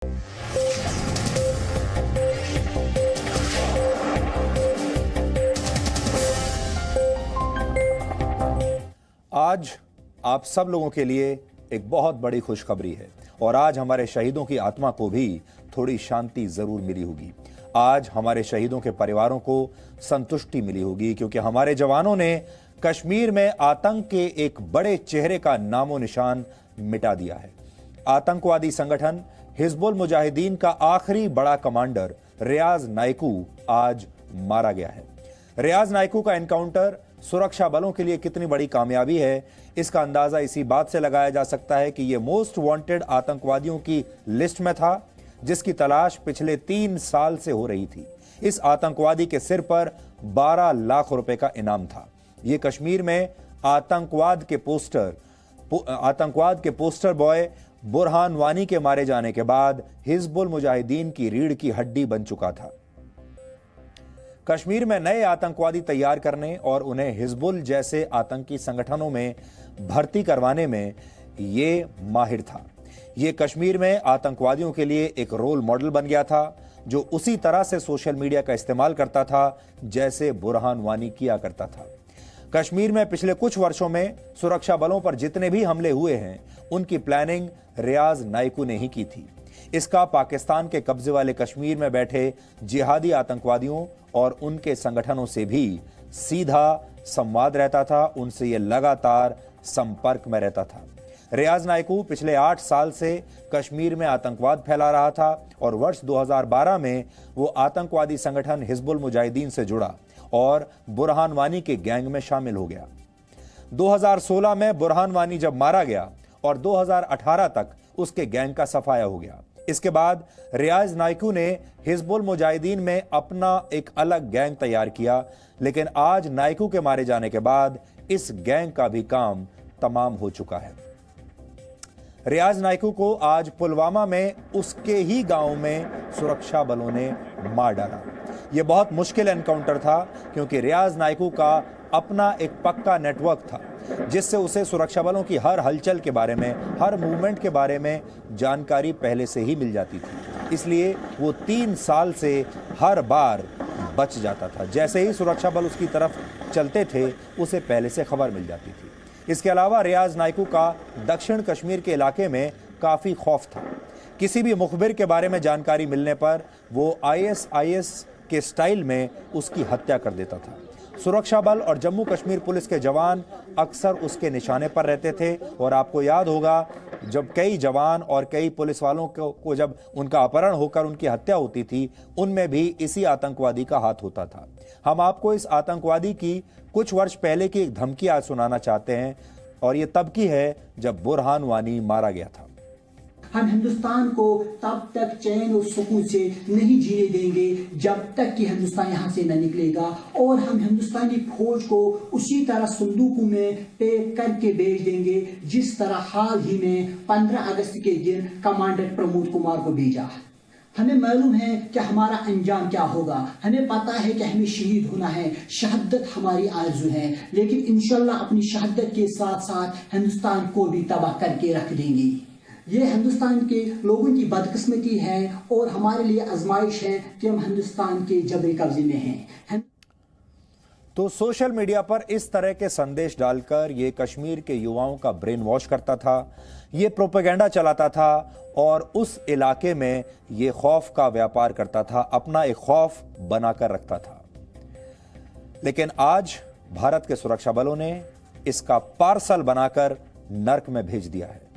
आज आप सब लोगों के लिए एक बहुत बड़ी खुशखबरी है और आज हमारे शहीदों की आत्मा को भी थोड़ी शांति जरूर मिली होगी। आज हमारे शहीदों के परिवारों को संतुष्टि मिली होगी क्योंकि हमारे जवानों ने कश्मीर में आतंक के एक बड़े चेहरे का नामो निशान मिटा दिया है। आतंकवादी संगठन हिजबुल मुजाहिदीन का आखिरी बड़ा कमांडर रियाज नाइकू आज मारा गया है। रियाज नाइकू का एनकाउंटर सुरक्षा बलों के लिए कितनी बड़ी कामयाबी है, इसका अंदाजा इसी बात से लगाया जा सकता है कि यह मोस्ट वांटेड आतंकवादियों की लिस्ट में था, जिसकी तलाश पिछले 3 साल से हो रही थी। इस आतंकवादी के सिर पर 12 लाख रुपए का इनाम था। यह कश्मीर में आतंकवाद के पोस्टर बॉय बुरहान वानी के मारे जाने के बाद हिजबुल मुजाहिदीन की रीढ़ की हड्डी बन चुका था। कश्मीर में नए आतंकवादी तैयार करने और उन्हें हिजबुल जैसे आतंकी संगठनों में भर्ती करवाने में ये माहिर था। ये कश्मीर में आतंकवादियों के लिए एक रोल मॉडल बन गया था, जो उसी तरह से सोशल मीडिया का इस्तेमाल करता था जैसे बुरहान वानी किया करता था। कश्मीर में पिछले कुछ वर्षों में सुरक्षा बलों पर जितने भी हमले हुए हैं, उनकी प्लानिंग रियाज नाइकू ने ही की थी। इसका पाकिस्तान के कब्जे वाले कश्मीर में बैठे जिहादी आतंकवादियों और उनके संगठनों से भी सीधा संवाद रहता था, उनसे यह लगातार संपर्क में रहता था। रियाज नाइकू पिछले 8 साल से कश्मीर में आतंकवाद फैला रहा था और वर्ष 2012 में वो आतंकवादी संगठन हिजबुल मुजाहिदीन से जुड़ा और बुरहान वानी के गैंग में शामिल हो गया। 2016 में बुरहान वानी जब मारा गया और 2018 तक उसके गैंग का सफाया हो गया। इसके बाद रियाज नाइकू ने हिजबुल मुजाहिदीन में अपना एक अलग गैंग तैयार किया, लेकिन आज नाइकू के मारे जाने के बाद इस गैंग का भी काम तमाम हो चुका है। रियाज नाइकू को आज पुलवामा में उसके ही गांव में सुरक्षा बलों ने मार डाला। यह बहुत मुश्किल एनकाउंटर था क्योंकि रियाज नाइकू का अपना एक पक्का नेटवर्क था, जिससे उसे सुरक्षा बलों की हर हलचल के बारे में, हर मूवमेंट के बारे में जानकारी पहले से ही मिल जाती थी। इसलिए वो 3 साल से हर बार बच जाता था। जैसे ही सुरक्षा बल उसकी तरफ चलते थे, उसे पहले से खबर मिल जाती थी। इसके अलावा रियाज नाइकू का दक्षिण कश्मीर के इलाके में काफ़ी खौफ था। किसी भी मुखबिर के बारे में जानकारी मिलने पर वो ISIS के स्टाइल में उसकी हत्या कर देता था। सुरक्षा बल और जम्मू कश्मीर पुलिस के जवान अक्सर उसके निशाने पर रहते थे और आपको याद होगा, जब कई जवान और कई पुलिस वालों को जब उनका अपहरण होकर उनकी हत्या होती थी, उनमें भी इसी आतंकवादी का हाथ होता था। हम आपको इस आतंकवादी की कुछ वर्ष पहले की एक धमकी आज सुनाना चाहते हैं और ये तब की है जब बुरहान वानी मारा गया था। हम हिंदुस्तान को तब तक चैन और सुकून से नहीं जीने देंगे जब तक कि हिंदुस्तान यहाँ से न निकलेगा, और हम हिंदुस्तानी फौज को उसी तरह संदूकों में पैक करके भेज देंगे जिस तरह हाल ही में 15 अगस्त के दिन कमांडर प्रमोद कुमार को भेजा। हमें मालूम है कि हमारा अंजाम क्या होगा, हमें पता है कि हमें शहीद होना है, शहादत हमारी आरज़ू है, लेकिन इंशाल्लाह अपनी शहादत के साथ साथ हिंदुस्तान को भी तबाह करके रख देंगे। ये हिंदुस्तान के लोगों की बदकिस्मती है और हमारे लिए आजमाइश है कि हम हिंदुस्तान के जबरे कब्जे में हैं। तो सोशल मीडिया पर इस तरह के संदेश डालकर ये कश्मीर के युवाओं का ब्रेन वॉश करता था, ये प्रोपेगेंडा चलाता था और उस इलाके में ये खौफ का व्यापार करता था, अपना एक खौफ बनाकर रखता था। लेकिन आज भारत के सुरक्षा बलों ने इसका पार्सल बनाकर नर्क में भेज दिया है।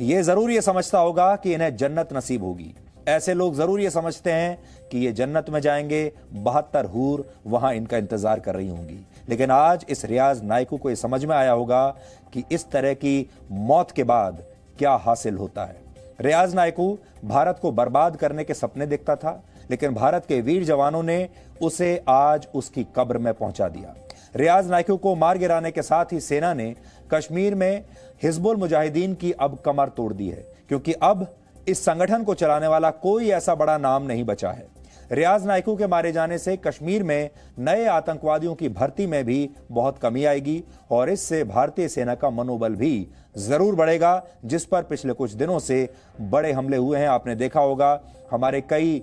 ये जरूर ये समझता होगा कि इन्हें जन्नत नसीब होगी। ऐसे लोग जरूर ये समझते हैं कि ये जन्नत में जाएंगे, 72 हूर वहां इनका इंतजार कर रही होंगी। लेकिन आज इस रियाज नाइकू को ये समझ में आया होगा कि इस तरह की मौत के बाद क्या हासिल होता है। रियाज नाइकू भारत को बर्बाद करने के सपने देखता था, लेकिन भारत के वीर जवानों ने उसे आज उसकी कब्र में पहुंचा दिया। रियाज नाइकू को मार गिराने के साथ ही सेना ने कश्मीर में हिजबुल मुजाहिदीन की अब कमर तोड़ दी है, क्योंकि अब इस संगठन को चलाने वाला कोई ऐसा बड़ा नाम नहीं बचा है। रियाज नाइकू के मारे जाने से कश्मीर में नए आतंकवादियों की भर्ती में भी बहुत कमी आएगी और इससे भारतीय सेना का मनोबल भी जरूर बढ़ेगा, जिस पर पिछले कुछ दिनों से बड़े हमले हुए हैं। आपने देखा होगा हमारे कई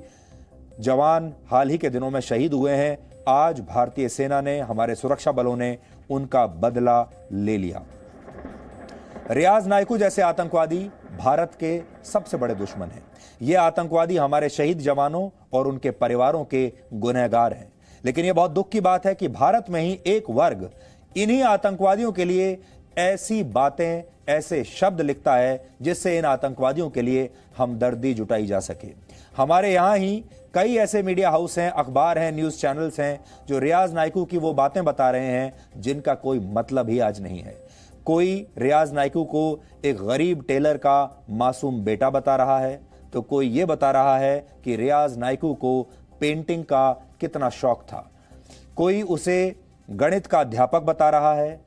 जवान हाल ही के दिनों में शहीद हुए हैं। आज भारतीय सेना ने, हमारे सुरक्षा बलों ने उनका बदला ले लिया। रियाज नायकू जैसे आतंकवादी भारत के सबसे बड़े दुश्मन हैं। ये आतंकवादी हमारे शहीद जवानों और उनके परिवारों के गुनहगार हैं। लेकिन यह बहुत दुख की बात है कि भारत में ही एक वर्ग इन्हीं आतंकवादियों के लिए ऐसी बातें, ऐसे शब्द लिखता है जिससे इन आतंकवादियों के लिए हमदर्दी जुटाई जा सके। हमारे यहां ही कई ऐसे मीडिया हाउस हैं, अखबार हैं, न्यूज चैनल्स हैं जो रियाज नायकू की वो बातें बता रहे हैं जिनका कोई मतलब ही आज नहीं है। कोई रियाज नायकू को एक गरीब टेलर का मासूम बेटा बता रहा है, तो कोई ये बता रहा है कि रियाज नायकू को पेंटिंग का कितना शौक था। कोई उसे गणित का अध्यापक बता रहा है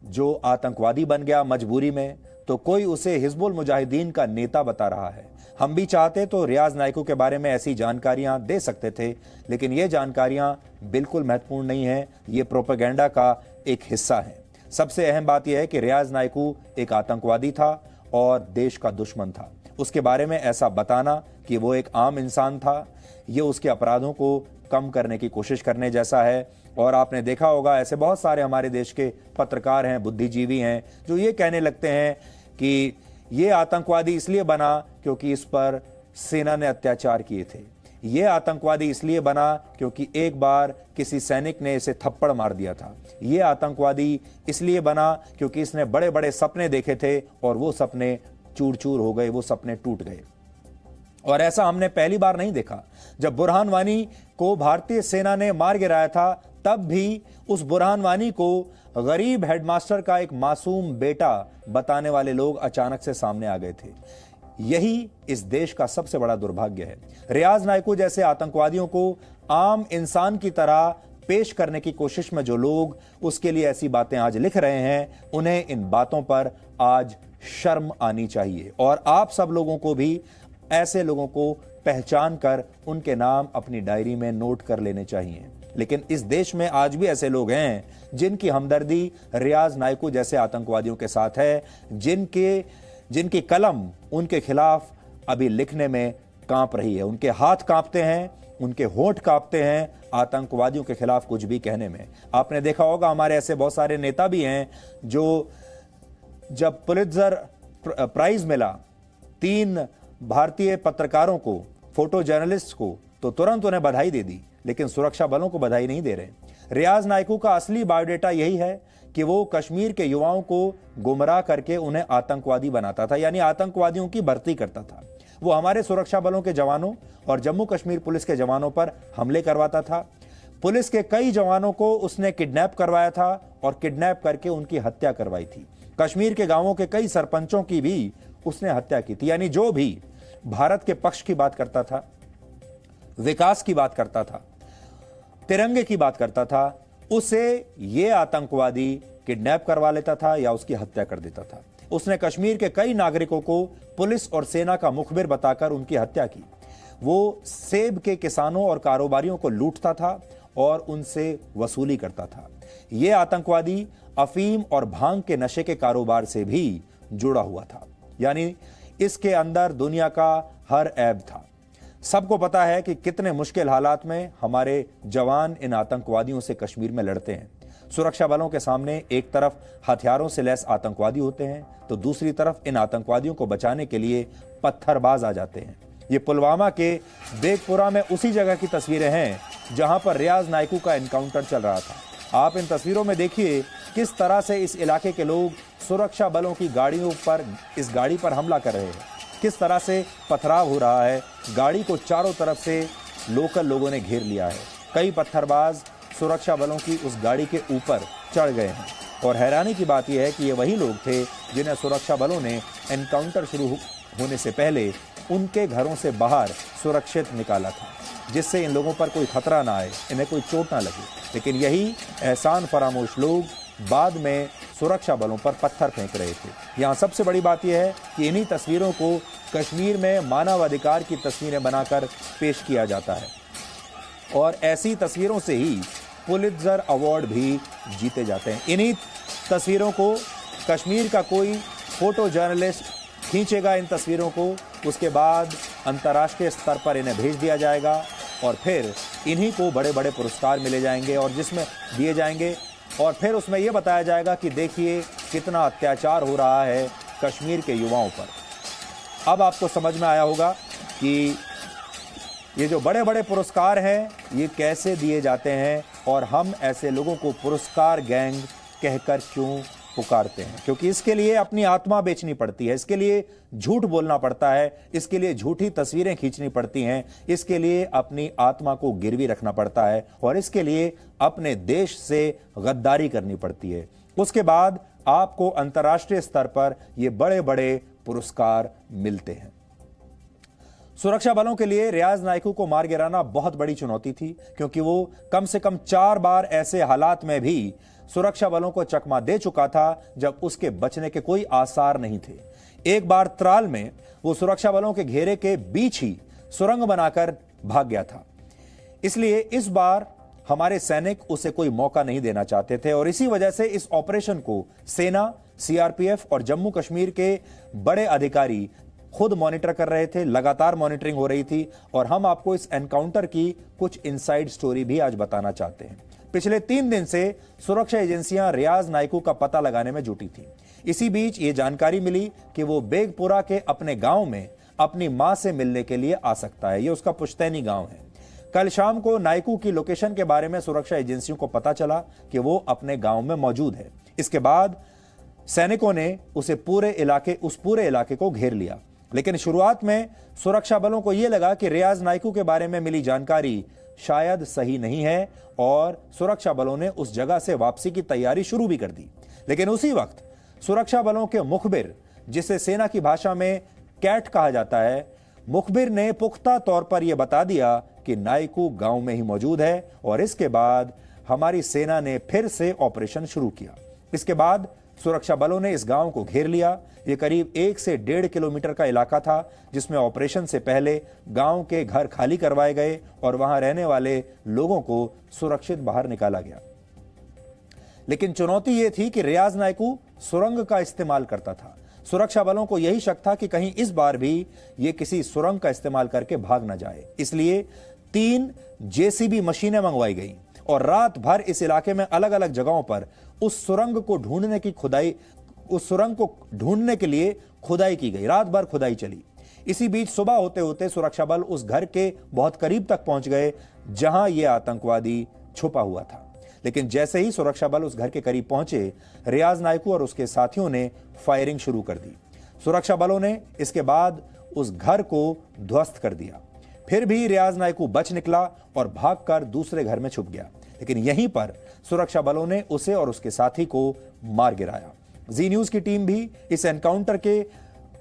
जो आतंकवादी बन गया मजबूरी में, तो कोई उसे हिजबुल मुजाहिदीन का नेता बता रहा है। हम भी चाहते तो रियाज नायकू के बारे में ऐसी जानकारियां दे सकते थे, लेकिन ये जानकारियां बिल्कुल महत्वपूर्ण नहीं है, ये प्रोपेगेंडा का एक हिस्सा है। सबसे अहम बात यह है कि रियाज नायकू एक आतंकवादी था और देश का दुश्मन था। उसके बारे में ऐसा बताना कि वो एक आम इंसान था, ये उसके अपराधों को कम करने की कोशिश करने जैसा है। और आपने देखा होगा ऐसे बहुत सारे हमारे देश के पत्रकार हैं, बुद्धिजीवी हैं जो ये कहने लगते हैं कि ये आतंकवादी इसलिए बना क्योंकि इस पर सेना ने अत्याचार किए थे, ये आतंकवादी इसलिए बना क्योंकि एक बार किसी सैनिक ने इसे थप्पड़ मार दिया था, ये आतंकवादी इसलिए बना क्योंकि इसने बड़े बड़े सपने देखे थे और वो सपने चूर चूर हो गए, वो सपने टूट गए। और ऐसा हमने पहली बार नहीं देखा। जब बुरहान वानी को भारतीय सेना ने मार गिराया था, तब भी उस बुरहान वानी को गरीब हेडमास्टर का एक मासूम बेटा बताने वाले लोग अचानक से सामने आ गए थे। यही इस देश का सबसे बड़ा दुर्भाग्य है। रियाज नायकू जैसे आतंकवादियों को आम इंसान की तरह पेश करने की कोशिश में जो लोग उसके लिए ऐसी बातें आज लिख रहे हैं, उन्हें इन बातों पर आज शर्म आनी चाहिए। और आप सब लोगों को भी ऐसे लोगों को पहचान कर उनके नाम अपनी डायरी में नोट कर लेने चाहिए। लेकिन इस देश में आज भी ऐसे लोग हैं जिनकी हमदर्दी रियाज नायकू जैसे आतंकवादियों के साथ है, जिनकी कलम उनके खिलाफ अभी लिखने में कांप रही है। उनके हाथ कांपते हैं, उनके होंठ कांपते हैं आतंकवादियों के खिलाफ कुछ भी कहने में। आपने देखा होगा हमारे ऐसे बहुत सारे नेता भी हैं जो जब पुलित्जर प्राइज मिला 3 भारतीय पत्रकारों को, फोटो जर्नलिस्ट को, तो तुरंत उन्हें बधाई दे दी, लेकिन सुरक्षा बलों को बधाई नहीं दे रहे। रियाज नायकू का असली बायोडेटा यही है कि वो कश्मीर के युवाओं को गुमराह करके उन्हें आतंकवादी बनाता था, यानी आतंकवादियों की भर्ती करता था। वो हमारे सुरक्षा बलों के जवानों और जम्मू कश्मीर पुलिस के जवानों पर हमले करवाता था। पुलिस के कई जवानों को उसने किडनैप करवाया था और किडनैप करके उनकी हत्या करवाई थी। कश्मीर के गांवों के कई सरपंचों की भी उसने हत्या की थी। यानी जो भी भारत के पक्ष की बात करता था, विकास की बात करता था, तिरंगे की बात करता था, उसे ये आतंकवादी किडनैप करवा लेता था या उसकी हत्या कर देता था। उसने कश्मीर के कई नागरिकों को पुलिस और सेना का मुखबिर बताकर उनकी हत्या की। वो सेब के किसानों और कारोबारियों को लूटता था और उनसे वसूली करता था। ये आतंकवादी अफीम और भांग के नशे के कारोबार से भी जुड़ा हुआ था, यानी इसके अंदर दुनिया का हर ऐब था। सबको पता है कि कितने मुश्किल हालात में हमारे जवान इन आतंकवादियों से कश्मीर में लड़ते हैं। सुरक्षा बलों के सामने एक तरफ हथियारों से लैस आतंकवादी होते हैं, तो दूसरी तरफ इन आतंकवादियों को बचाने के लिए पत्थरबाज आ जाते हैं। ये पुलवामा के बेगपुरा में उसी जगह की तस्वीरें हैं जहां पर रियाज नायकू का एनकाउंटर चल रहा था। आप इन तस्वीरों में देखिए किस तरह से इस इलाके के लोग सुरक्षा बलों की गाड़ियों पर, इस गाड़ी पर हमला कर रहे हैं, किस तरह से पथराव हो रहा है। गाड़ी को चारों तरफ से लोकल लोगों ने घेर लिया है। कई पत्थरबाज सुरक्षा बलों की उस गाड़ी के ऊपर चढ़ गए हैं। और हैरानी की बात यह है कि ये वही लोग थे जिन्हें सुरक्षा बलों ने एनकाउंटर शुरू होने से पहले उनके घरों से बाहर सुरक्षित निकाला था, जिससे इन लोगों पर कोई खतरा ना आए, इन्हें कोई चोट ना लगे। लेकिन यही एहसान फरामोश लोग बाद में सुरक्षा बलों पर पत्थर फेंक रहे थे। यहाँ सबसे बड़ी बात यह है कि इन्हीं तस्वीरों को कश्मीर में मानवाधिकार की तस्वीरें बनाकर पेश किया जाता है और ऐसी तस्वीरों से ही पुलित्जर अवार्ड भी जीते जाते हैं। इन्हीं तस्वीरों को कश्मीर का कोई फोटो जर्नलिस्ट खींचेगा इन तस्वीरों को, उसके बाद अंतर्राष्ट्रीय स्तर पर इन्हें भेज दिया जाएगा और फिर इन्हीं को बड़े बड़े पुरस्कार मिले जाएंगे और जिसमें दिए जाएंगे और फिर उसमें यह बताया जाएगा कि देखिए कितना अत्याचार हो रहा है कश्मीर के युवाओं पर। अब आपको समझ में आया होगा कि ये जो बड़े बड़े पुरस्कार हैं ये कैसे दिए जाते हैं और हम ऐसे लोगों को पुरस्कार गैंग कहकर क्यों पुकारते हैं। क्योंकि इसके लिए अपनी आत्मा बेचनी पड़ती है, इसके लिए झूठ बोलना पड़ता है, इसके लिए झूठी तस्वीरें खींचनी पड़ती हैं, इसके लिए अपनी आत्मा को गिरवी रखना पड़ता है और इसके लिए अपने देश से गद्दारी करनी पड़ती है। उसके बाद आपको अंतर्राष्ट्रीय स्तर पर ये बड़े बड़े पुरस्कार मिलते हैं। सुरक्षा बलों के लिए रियाज नायकू को मार गिराना बहुत बड़ी चुनौती थी, क्योंकि वो कम से कम 4 बार ऐसे हालात में भी सुरक्षा बलों को चकमा दे चुका था जब उसके बचने के कोई आसार नहीं थे। एक बार त्राल में वो सुरक्षा बलों के घेरे के बीच ही सुरंग बनाकर भाग गया था। इसलिए इस बार हमारे सैनिक उसे कोई मौका नहीं देना चाहते थे और इसी वजह से इस ऑपरेशन को सेना, सीआरपीएफ और जम्मू कश्मीर के बड़े अधिकारी खुद मॉनिटर कर रहे थे। लगातार मॉनिटरिंग हो रही थी और हम आपको इस एनकाउंटर की कुछ इनसाइड स्टोरी भी आज बताना चाहते हैं। पिछले 3 दिन से सुरक्षा एजेंसियां रियाज नायकू का पता लगाने में जुटी थी। इसी बीच ये जानकारी मिली कि वो बेगपुरा के अपने गांव में अपनी मां से मिलने के लिए आ सकता है। ये उसका पुश्तैनी गांव है। कल शाम को नायकू की लोकेशन के बारे में सुरक्षा एजेंसियों को पता चला कि वो अपने गांव में मौजूद है। इसके बाद सैनिकों ने उस पूरे इलाके को घेर लिया। लेकिन शुरुआत में सुरक्षा बलों को यह लगा कि रियाज नायकू के बारे में मिली जानकारी शायद सही नहीं है और सुरक्षा बलों ने उस जगह से वापसी की तैयारी शुरू भी कर दी। लेकिन उसी वक्त सुरक्षा बलों के मुखबिर, जिसे सेना की भाषा में कैट कहा जाता है, मुखबिर ने पुख्ता तौर पर यह बता दिया कि नायकू गांव में ही मौजूद है और इसके बाद हमारी सेना ने फिर से ऑपरेशन शुरू किया। इसके बाद सुरक्षा बलों ने इस गांव को घेर लिया। यह करीब 1 से 1.5 किलोमीटर का इलाका था जिसमें ऑपरेशन से पहले गांव के घर खाली करवाए गए और वहां रहने वाले लोगों को सुरक्षित बाहर निकाला गया। लेकिन चुनौती यह थी कि रियाज नायकू सुरंग का इस्तेमाल करता था। सुरक्षा बलों को यही शक था कि कहीं इस बार भी यह किसी सुरंग का इस्तेमाल करके भाग न जाए। इसलिए 3 जेसीबी मशीनें मंगवाई गई और रात भर इस इलाके में अलग अलग जगहों पर उस सुरंग को ढूंढने के लिए खुदाई की गई। रात भर खुदाई चली। इसी बीच सुबह होते होते सुरक्षा बल उस घर के बहुत करीब तक पहुंच गए जहां यह आतंकवादी छुपा हुआ था। लेकिन जैसे ही सुरक्षा बल उस घर के करीब पहुंचे, रियाज नायकू और उसके साथियों ने फायरिंग शुरू कर दी। सुरक्षा बलों ने इसके बाद उस घर को ध्वस्त कर दिया। फिर भी रियाज नायकू बच निकला और भागकर दूसरे घर में छुप गया। लेकिन यहीं पर सुरक्षा बलों ने उसे और उसके साथी को मार गिराया। जी न्यूज की टीम भी इस एनकाउंटर के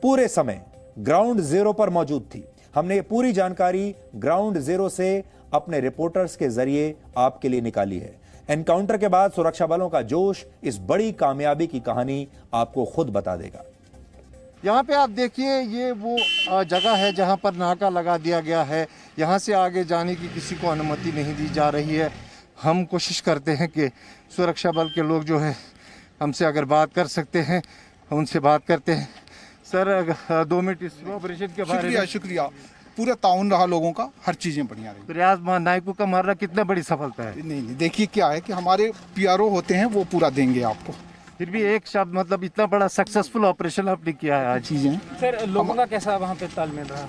पूरे समय ग्राउंड जीरो पर मौजूद थी। हमने ये पूरी जानकारी ग्राउंड जीरो से अपने रिपोर्टर्स के जरिए आपके लिए निकाली है। एनकाउंटर के बाद सुरक्षा बलों का जोश इस बड़ी कामयाबी की कहानी आपको खुद बता देगा। यहाँ पे आप देखिए, ये वो जगह है जहाँ पर नाका लगा दिया गया है। यहाँ से आगे जाने की किसी को अनुमति नहीं दी जा रही है। हम कोशिश करते हैं कि सुरक्षा बल के लोग जो है हमसे अगर बात कर सकते हैं, उनसे बात करते हैं। सर 2 मिनट इस ऑपरेशन के बारे में। शुक्रिया। पूरा ताउन रहा लोगों का, हर चीज़ें बढ़िया रही। रियाज नायकू का मारना कितना बड़ी सफलता है। नहीं, देखिए क्या है कि हमारे पीआरओ होते हैं वो पूरा देंगे आपको। फिर भी एक शब्द, मतलब इतना बड़ा सक्सेसफुल ऑपरेशन आपने किया है आज। चीज़ें सर लोगों का कैसा वहाँ पे तालमेल रहा?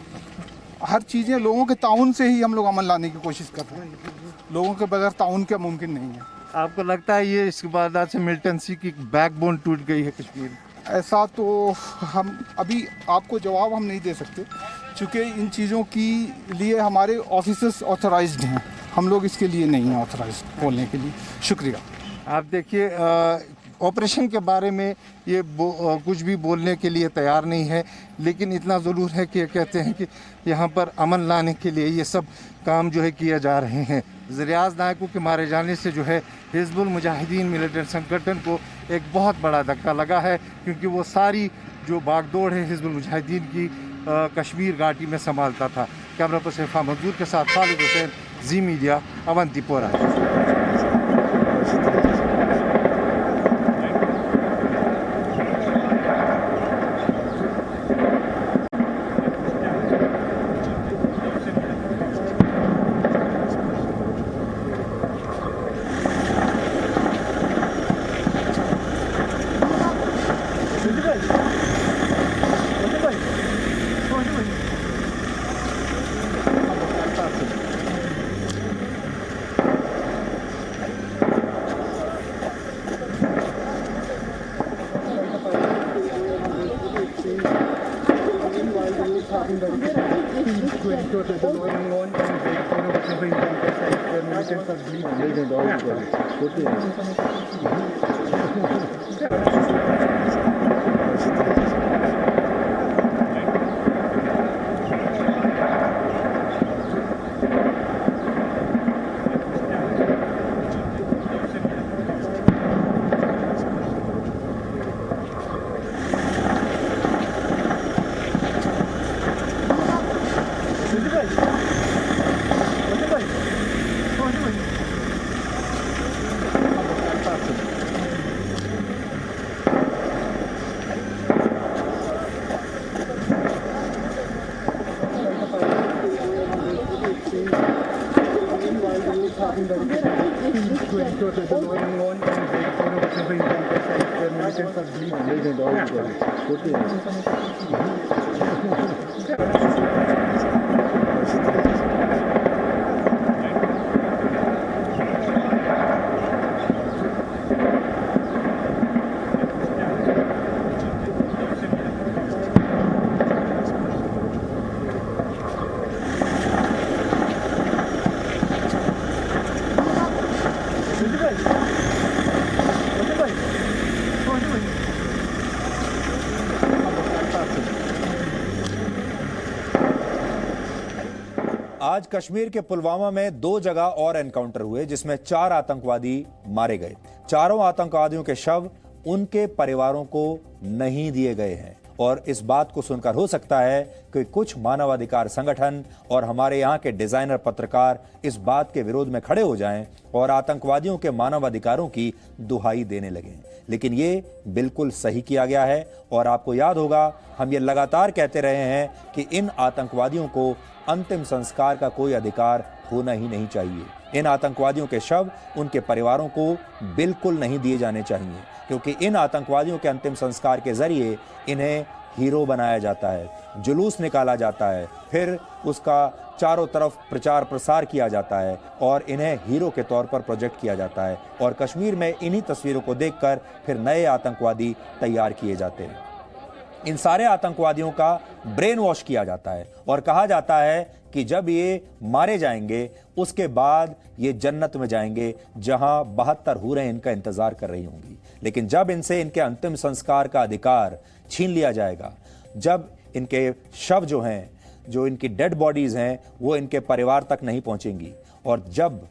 हर चीज़ें लोगों के ताउन से ही हम लोग अमल लाने की कोशिश कर रहे हैं। लोगों के बगैर ताउन क्या मुमकिन नहीं है। आपको लगता है ये इसके बाद से मिलिटेंसी की बैकबोन टूट गई है कश्मीर? ऐसा तो हम अभी आपको जवाब हम नहीं दे सकते, क्योंकि इन चीज़ों की लिए हमारे ऑफिसर्स ऑथराइज्ड हैं। हम लोग इसके लिए नहीं हैं ऑथराइज्ड बोलने के लिए। शुक्रिया। आप देखिए, ऑपरेशन के बारे में ये कुछ भी बोलने के लिए तैयार नहीं है, लेकिन इतना ज़रूर है कि कहते हैं कि यहाँ पर अमन लाने के लिए ये सब काम जो है किए जा रहे हैं। रियाज नायकू के मारे जाने से जो है हिजबुल मुजाहिदीन मिलिटेंट संगठन को एक बहुत बड़ा धक्का लगा है, क्योंकि वो सारी जो बागडोर है हिजबुल मुजाहिदीन की कश्मीर घाटी में संभालता था। कैमरा पर्सन इरफान मंजूर के साथ खालिद हुसैन, जी मीडिया, अवंतीपोरा। आज कश्मीर के पुलवामा में 2 जगह और एनकाउंटर हुए जिसमें 4 आतंकवादी मारे गए। चारों आतंकवादियों के शव उनके परिवारों को नहीं दिए गए हैं और इस बात को सुनकर हो सकता है कि कुछ मानवाधिकार संगठन और हमारे यहाँ के डिजाइनर पत्रकार इस बात के विरोध में खड़े हो जाएं और आतंकवादियों के मानवाधिकारों की दुहाई देने लगें। लेकिन ये बिल्कुल सही किया गया है और आपको याद होगा हम ये लगातार कहते रहे हैं कि इन आतंकवादियों को अंतिम संस्कार का कोई अधिकार होना ही नहीं चाहिए। इन आतंकवादियों के शव उनके परिवारों को बिल्कुल नहीं दिए जाने चाहिए, क्योंकि इन आतंकवादियों के अंतिम संस्कार के जरिए इन्हें हीरो बनाया जाता है, जुलूस निकाला जाता है, फिर उसका चारों तरफ प्रचार प्रसार किया जाता है और इन्हें हीरो के तौर पर प्रोजेक्ट किया जाता है और कश्मीर में इन्हीं तस्वीरों को देखकर फिर नए आतंकवादी तैयार किए जाते हैं। इन सारे आतंकवादियों का ब्रेन वॉश किया जाता है और कहा जाता है कि जब ये मारे जाएंगे उसके बाद ये जन्नत में जाएंगे जहां 72 हूरें इनका इंतजार कर रही होंगी। लेकिन जब इनसे इनके अंतिम संस्कार का अधिकार छीन लिया जाएगा, जब इनके शव जो हैं, जो इनकी डेड बॉडीज हैं, वो इनके परिवार तक नहीं पहुंचेंगी और जब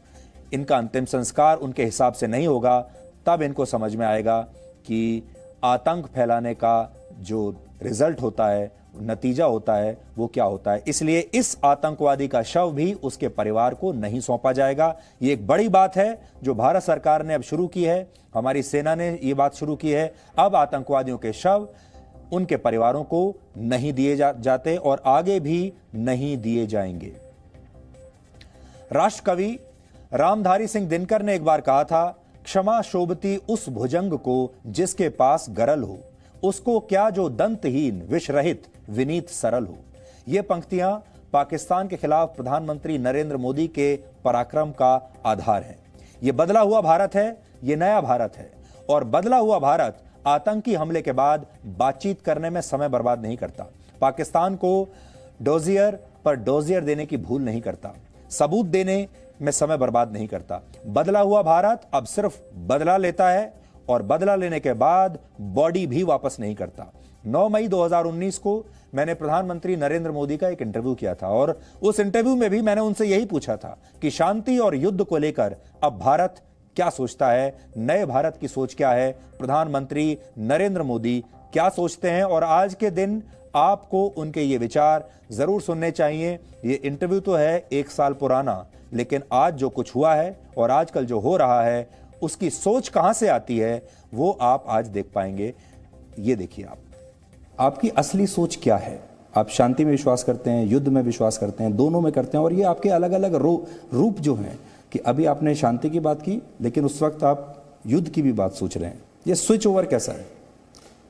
इनका अंतिम संस्कार उनके हिसाब से नहीं होगा, तब इनको समझ में आएगा कि आतंक फैलाने का जो रिजल्ट होता है, नतीजा होता है, वो क्या होता है। इसलिए इस आतंकवादी का शव भी उसके परिवार को नहीं सौंपा जाएगा। ये एक बड़ी बात है जो भारत सरकार ने अब शुरू की है, हमारी सेना ने ये बात शुरू की है। अब आतंकवादियों के शव उनके परिवारों को नहीं दिए जाते और आगे भी नहीं दिए जाएंगे। राष्ट्र कवि रामधारी सिंह दिनकर ने एक बार कहा था, क्षमा शोभती उस भुजंग को जिसके पास गरल हो, उसको क्या जो दंतहीन विष रहित विनीत सरल हो। ये पंक्तियां पाकिस्तान के खिलाफ प्रधानमंत्री नरेंद्र मोदी के पराक्रम का आधार है। ये बदला हुआ भारत है, ये नया भारत है और बदला हुआ भारत आतंकी हमले के बाद बातचीत करने में समय बर्बाद नहीं करता, पाकिस्तान को डोजियर पर डोजियर देने की भूल नहीं करता, सबूत देने में समय बर्बाद नहीं करता। बदला हुआ भारत अब सिर्फ बदला लेता है और बदला लेने के बाद बॉडी भी वापस नहीं करता। 9 मई 2019 को मैंने प्रधानमंत्री नरेंद्र मोदी का एक इंटरव्यू किया था और उस इंटरव्यू में भी मैंने उनसे यही पूछा था कि शांति और युद्ध को लेकर अब भारत क्या सोचता है, नए भारत की सोच क्या है, प्रधानमंत्री नरेंद्र मोदी क्या सोचते हैं। और आज के दिन आपको उनके ये विचार जरूर सुनने चाहिए। ये इंटरव्यू तो है 1 साल पुराना, लेकिन आज जो कुछ हुआ है और आजकल जो हो रहा है उसकी सोच कहां से आती है वो आप आज देख पाएंगे। ये देखिए, आपकी असली सोच क्या है। आप शांति में विश्वास करते हैं, युद्ध में विश्वास करते हैं, दोनों में करते हैं और ये आपके अलग अलग रूप जो हैं कि अभी आपने शांति की बात की लेकिन उस वक्त आप युद्ध की भी बात सोच रहे हैं। ये स्विच ओवर कैसा है?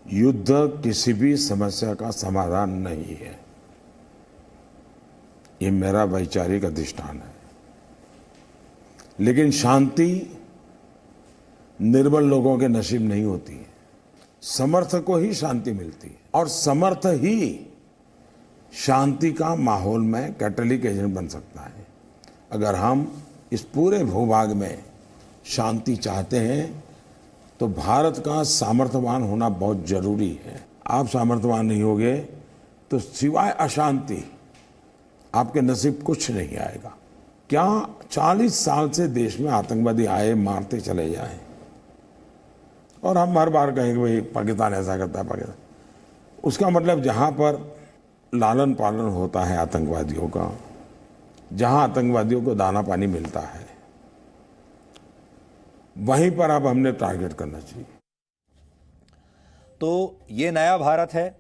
युद्ध किसी भी समस्या का समाधान नहीं है, ये मेरा वैचारिक अधिष्ठान है। लेकिन शांति निर्बल लोगों के नसीब नहीं होती है, समर्थ को ही शांति मिलती है और समर्थ ही शांति का माहौल में कैटलिक एजेंट बन सकता है। अगर हम इस पूरे भूभाग में शांति चाहते हैं तो भारत का सामर्थ्यवान होना बहुत जरूरी है। आप सामर्थ्यवान नहीं होगे तो सिवाय अशांति आपके नसीब कुछ नहीं आएगा। क्या 40 साल से देश में आतंकवादी आए, मारते चले जाएं और हम हर बार कहेंगे भाई पाकिस्तान ऐसा करता है, पाकिस्तान। उसका मतलब जहां पर लालन पालन होता है आतंकवादियों का, जहां आतंकवादियों को दाना पानी मिलता है, वहीं पर अब हमने टारगेट करना चाहिए। तो ये नया भारत है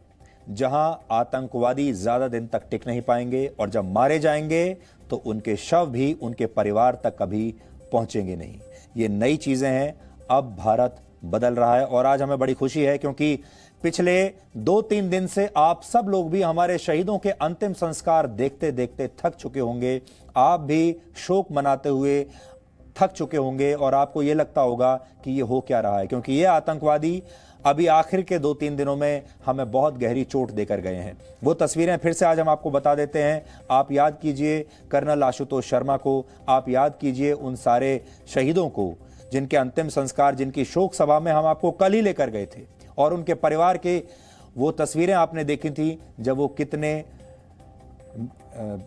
जहां आतंकवादी ज्यादा दिन तक टिक नहीं पाएंगे और जब मारे जाएंगे तो उनके शव भी उनके परिवार तक कभी पहुंचेंगे नहीं। ये नई चीजें हैं। अब भारत बदल रहा है और आज हमें बड़ी खुशी है क्योंकि पिछले 2-3 दिन से आप सब लोग भी हमारे शहीदों के अंतिम संस्कार देखते देखते थक चुके होंगे। आप भी शोक मनाते हुए थक चुके होंगे और आपको यह लगता होगा कि ये हो क्या रहा है, क्योंकि ये आतंकवादी अभी आखिर के 2-3 दिनों में हमें बहुत गहरी चोट देकर गए हैं। वो तस्वीरें फिर से आज हम आपको बता देते हैं। आप याद कीजिए कर्नल आशुतोष शर्मा को, आप याद कीजिए उन सारे शहीदों को जिनके अंतिम संस्कार, जिनकी शोक सभा में हम आपको कल ही लेकर गए थे, और उनके परिवार के वो तस्वीरें आपने देखी थी जब वो कितने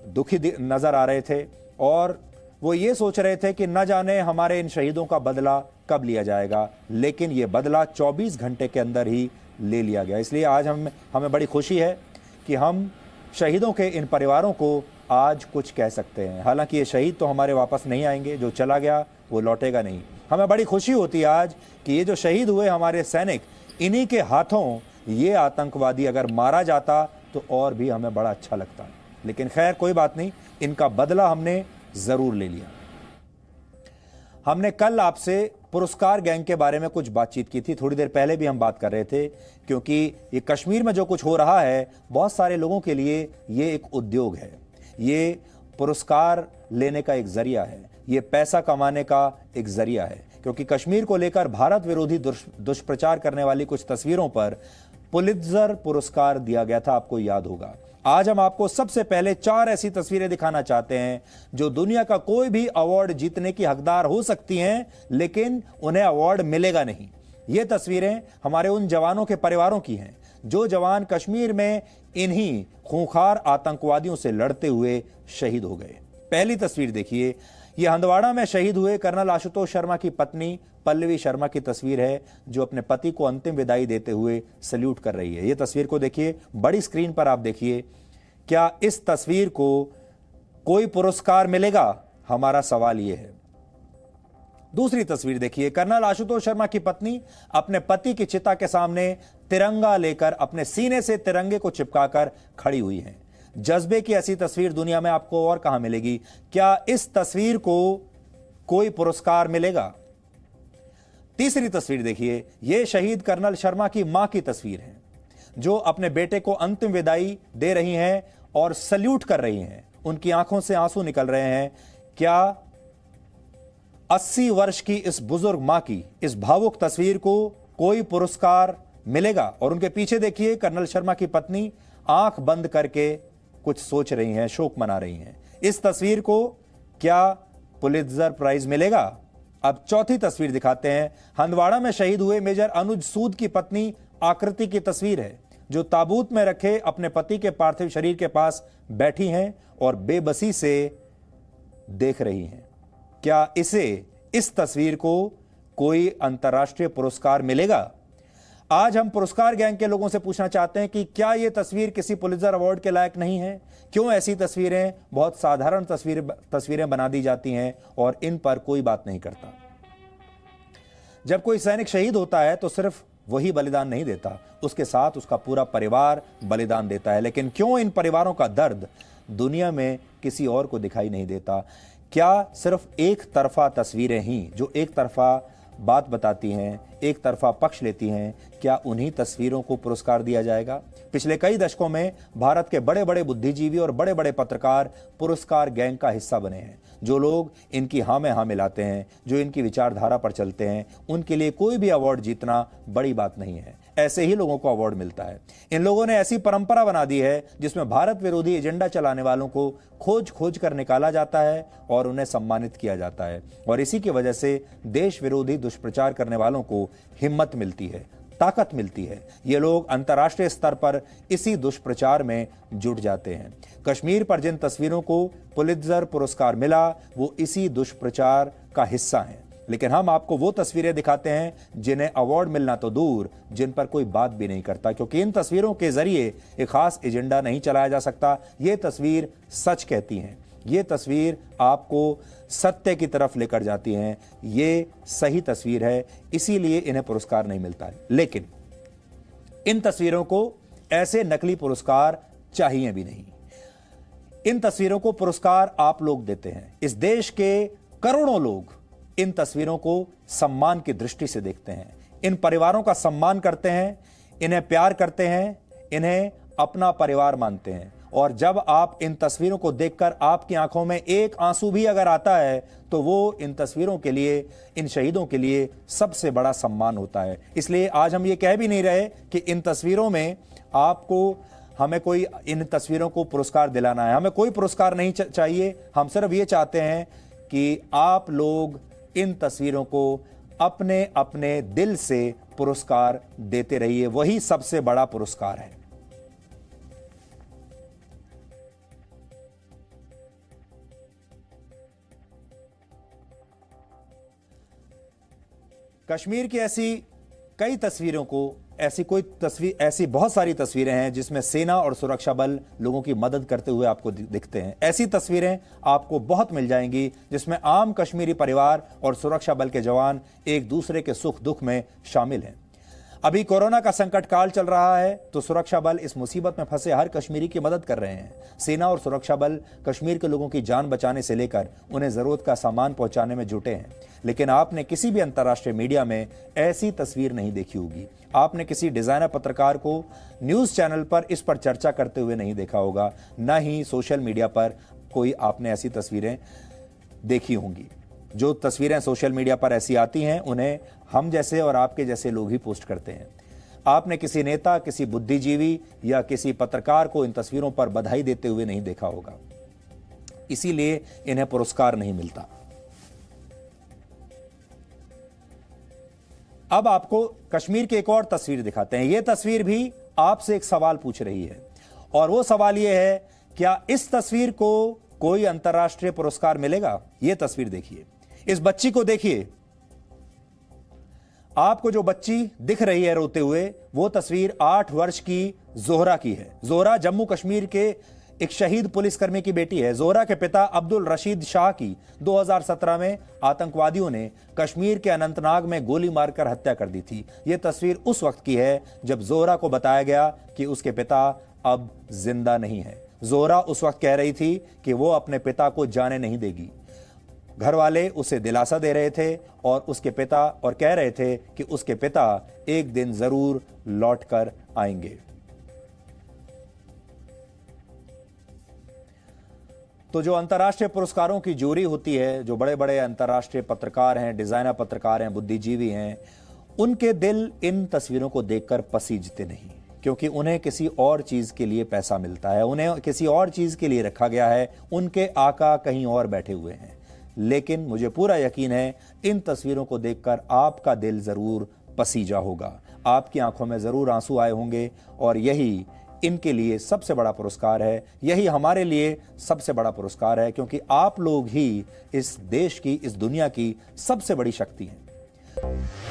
दुखी नजर आ रहे थे और वो ये सोच रहे थे कि न जाने हमारे इन शहीदों का बदला कब लिया जाएगा, लेकिन ये बदला 24 घंटे के अंदर ही ले लिया गया। इसलिए आज हमें बड़ी खुशी है कि हम शहीदों के इन परिवारों को आज कुछ कह सकते हैं। हालांकि ये शहीद तो हमारे वापस नहीं आएंगे, जो चला गया वो लौटेगा नहीं। हमें बड़ी खुशी होती है आज कि ये जो शहीद हुए हमारे सैनिक, इन्हीं के हाथों ये आतंकवादी अगर मारा जाता तो और भी हमें बड़ा अच्छा लगता। लेकिन खैर कोई बात नहीं, इनका बदला हमने जरूर ले लिया। हमने कल आपसे पुरस्कार गैंग के बारे में कुछ बातचीत की थी, थोड़ी देर पहले भी हम बात कर रहे थे, क्योंकि ये कश्मीर में जो कुछ हो रहा है बहुत सारे लोगों के लिए ये एक उद्योग है, ये पुरस्कार लेने का एक जरिया है, ये पैसा कमाने का एक जरिया है। क्योंकि कश्मीर को लेकर भारत विरोधी दुष्प्रचार करने वाली कुछ तस्वीरों पर पुलित्जर पुरस्कार दिया गया था, आपको याद होगा। आज हम आपको सबसे पहले 4 ऐसी तस्वीरें दिखाना चाहते हैं जो दुनिया का कोई भी अवार्ड जीतने की हकदार हो सकती हैं, लेकिन उन्हें अवार्ड मिलेगा नहीं। ये तस्वीरें हमारे उन जवानों के परिवारों की हैं जो जवान कश्मीर में इन्हीं खूंखार आतंकवादियों से लड़ते हुए शहीद हो गए। पहली तस्वीर देखिए, यह हंदवाड़ा में शहीद हुए कर्नल आशुतोष शर्मा की पत्नी पल्लवी शर्मा की तस्वीर है, जो अपने पति को अंतिम विदाई देते हुए सल्यूट कर रही है। यह तस्वीर को देखिए, बड़ी स्क्रीन पर आप देखिए। क्या इस तस्वीर को कोई पुरस्कार मिलेगा? हमारा सवाल यह है। दूसरी तस्वीर देखिए, कर्नल आशुतोष शर्मा की पत्नी अपने पति की चिता के सामने तिरंगा लेकर अपने सीने से तिरंगे को चिपकाकर खड़ी हुई हैं। जज्बे की ऐसी तस्वीर दुनिया में आपको और कहां मिलेगी? क्या इस तस्वीर को कोई पुरस्कार मिलेगा? तीसरी तस्वीर देखिए, यह शहीद कर्नल शर्मा की मां की तस्वीर है, जो अपने बेटे को अंतिम विदाई दे रही हैं और सल्यूट कर रही हैं। उनकी आंखों से आंसू निकल रहे हैं। क्या 80 वर्ष की इस बुजुर्ग मां की इस भावुक तस्वीर को कोई पुरस्कार मिलेगा? और उनके पीछे देखिए, कर्नल शर्मा की पत्नी आंख बंद करके कुछ सोच रही हैं, शोक मना रही हैं। इस तस्वीर को क्या पुलित्जर प्राइज मिलेगा? अब चौथी तस्वीर दिखाते हैं। हंदवाड़ा में शहीद हुए मेजर अनुज सूद की पत्नी आकृति की तस्वीर है, जो ताबूत में रखे अपने पति के पार्थिव शरीर के पास बैठी हैं और बेबसी से देख रही हैं। क्या इस तस्वीर को कोई अंतर्राष्ट्रीय पुरस्कार मिलेगा? आज हम पुरस्कार गैंग के लोगों से पूछना चाहते हैं कि क्या यह तस्वीर किसी पुलित्जर अवार्ड के लायक नहीं है? क्यों ऐसी तस्वीरें, बहुत साधारण तस्वीरें बना दी जाती हैं और इन पर कोई बात नहीं करता? जब कोई सैनिक शहीद होता है तो सिर्फ वही बलिदान नहीं देता, उसके साथ उसका पूरा परिवार बलिदान देता है। लेकिन क्यों इन परिवारों का दर्द दुनिया में किसी और को दिखाई नहीं देता? क्या सिर्फ एक तरफा तस्वीरें ही जो एक तरफा बात बताती हैं, एक तरफा पक्ष लेती हैं, क्या उन्हीं तस्वीरों को पुरस्कार दिया जाएगा? पिछले कई दशकों में भारत के बड़े बड़े बुद्धिजीवी और बड़े बड़े पत्रकार पुरस्कार गैंग का हिस्सा बने हैं। जो लोग इनकी हाँ में हाँ मिलाते हैं, जो इनकी विचारधारा पर चलते हैं, उनके लिए कोई भी अवार्ड जीतना बड़ी बात नहीं है। ऐसे ही लोगों को अवार्ड मिलता है। इन लोगों ने ऐसी परंपरा बना दी है जिसमें भारत विरोधी एजेंडा चलाने वालों को खोज खोज कर निकाला जाता है और उन्हें सम्मानित किया जाता है, और इसी की वजह से देश विरोधी दुष्प्रचार करने वालों को हिम्मत मिलती है, ताकत मिलती है। ये लोग अंतर्राष्ट्रीय स्तर पर इसी दुष्प्रचार में जुट जाते हैं। कश्मीर पर जिन तस्वीरों को पुलित्जर पुरस्कार मिला वो इसी दुष्प्रचार का हिस्सा हैं। लेकिन हम आपको वो तस्वीरें दिखाते हैं जिन्हें अवार्ड मिलना तो दूर, जिन पर कोई बात भी नहीं करता, क्योंकि इन तस्वीरों के जरिए एक खास एजेंडा नहीं चलाया जा सकता। ये तस्वीर सच कहती हैं, ये तस्वीर आपको सत्य की तरफ लेकर जाती हैं, ये सही तस्वीर है, इसीलिए इन्हें पुरस्कार नहीं मिलता है। लेकिन इन तस्वीरों को ऐसे नकली पुरस्कार चाहिए भी नहीं। इन तस्वीरों को पुरस्कार आप लोग देते हैं। इस देश के करोड़ों लोग इन तस्वीरों को सम्मान की दृष्टि से देखते हैं, इन परिवारों का सम्मान करते हैं, इन्हें प्यार करते हैं, इन्हें अपना परिवार मानते हैं। और जब आप इन तस्वीरों को देखकर आपकी आंखों में एक आंसू भी अगर आता है तो वो इन तस्वीरों के लिए, इन शहीदों के लिए सबसे बड़ा सम्मान होता है। इसलिए आज हम ये कह भी नहीं रहे कि इन तस्वीरों में आपको, हमें कोई इन तस्वीरों को पुरस्कार दिलाना है, हमें कोई पुरस्कार नहीं चाहिए। हम सिर्फ ये चाहते हैं कि आप लोग इन तस्वीरों को अपने अपने दिल से पुरस्कार देते रहिए, वही सबसे बड़ा पुरस्कार है। कश्मीर की ऐसी कई तस्वीरों को, ऐसी बहुत सारी तस्वीरें हैं जिसमें सेना और सुरक्षा बल लोगों की मदद करते हुए आपको दिखते हैं। ऐसी तस्वीरें आपको बहुत मिल जाएंगी जिसमें आम कश्मीरी परिवार और सुरक्षा बल के जवान एक दूसरे के सुख दुख में शामिल हैं। अभी कोरोना का संकट काल चल रहा है तो सुरक्षा बल इस मुसीबत में फंसे हर कश्मीरी की मदद कर रहे हैं। सेना और सुरक्षा बल कश्मीर के लोगों की जान बचाने से लेकर उन्हें जरूरत का सामान पहुंचाने में जुटे हैं। लेकिन आपने किसी भी अंतर्राष्ट्रीय मीडिया में ऐसी तस्वीर नहीं देखी होगी। आपने किसी डिजाइनर पत्रकार को न्यूज चैनल पर इस पर चर्चा करते हुए नहीं देखा होगा, न ही सोशल मीडिया पर कोई आपने ऐसी तस्वीरें देखी होंगी। जो तस्वीरें सोशल मीडिया पर ऐसी आती हैं उन्हें हम जैसे और आपके जैसे लोग ही पोस्ट करते हैं। आपने किसी नेता, किसी बुद्धिजीवी या किसी पत्रकार को इन तस्वीरों पर बधाई देते हुए नहीं देखा होगा, इसीलिए इन्हें पुरस्कार नहीं मिलता। अब आपको कश्मीर की एक और तस्वीर दिखाते हैं। यह तस्वीर भी आपसे एक सवाल पूछ रही है, और वो सवाल यह है, क्या इस तस्वीर को कोई अंतर्राष्ट्रीय पुरस्कार मिलेगा? यह तस्वीर देखिए, इस बच्ची को देखिए। आपको जो बच्ची दिख रही है रोते हुए, वो तस्वीर 8 वर्ष की जोहरा की है। जोहरा जम्मू कश्मीर के एक शहीद पुलिसकर्मी की बेटी है। जोहरा के पिता अब्दुल रशीद शाह की 2017 में आतंकवादियों ने कश्मीर के अनंतनाग में गोली मारकर हत्या कर दी थी। यह तस्वीर उस वक्त की है जब जोहरा को बताया गया कि उसके पिता अब जिंदा नहीं है। जोहरा उस वक्त कह रही थी कि वो अपने पिता को जाने नहीं देगी। घर वाले उसे दिलासा दे रहे थे और उसके पिता, और कह रहे थे कि उसके पिता एक दिन जरूर लौट कर आएंगे। तो जो अंतर्राष्ट्रीय पुरस्कारों की जूरी होती है, जो बड़े बड़े अंतर्राष्ट्रीय पत्रकार हैं, डिजाइनर पत्रकार हैं, बुद्धिजीवी हैं, उनके दिल इन तस्वीरों को देखकर पसीजते नहीं, क्योंकि उन्हें किसी और चीज के लिए पैसा मिलता है, उन्हें किसी और चीज के लिए रखा गया है, उनके आका कहीं और बैठे हुए हैं। लेकिन मुझे पूरा यकीन है इन तस्वीरों को देखकर आपका दिल जरूर पसीजा होगा, आपकी आंखों में जरूर आंसू आए होंगे, और यही इनके लिए सबसे बड़ा पुरस्कार है, यही हमारे लिए सबसे बड़ा पुरस्कार है, क्योंकि आप लोग ही इस देश की, इस दुनिया की सबसे बड़ी शक्ति हैं।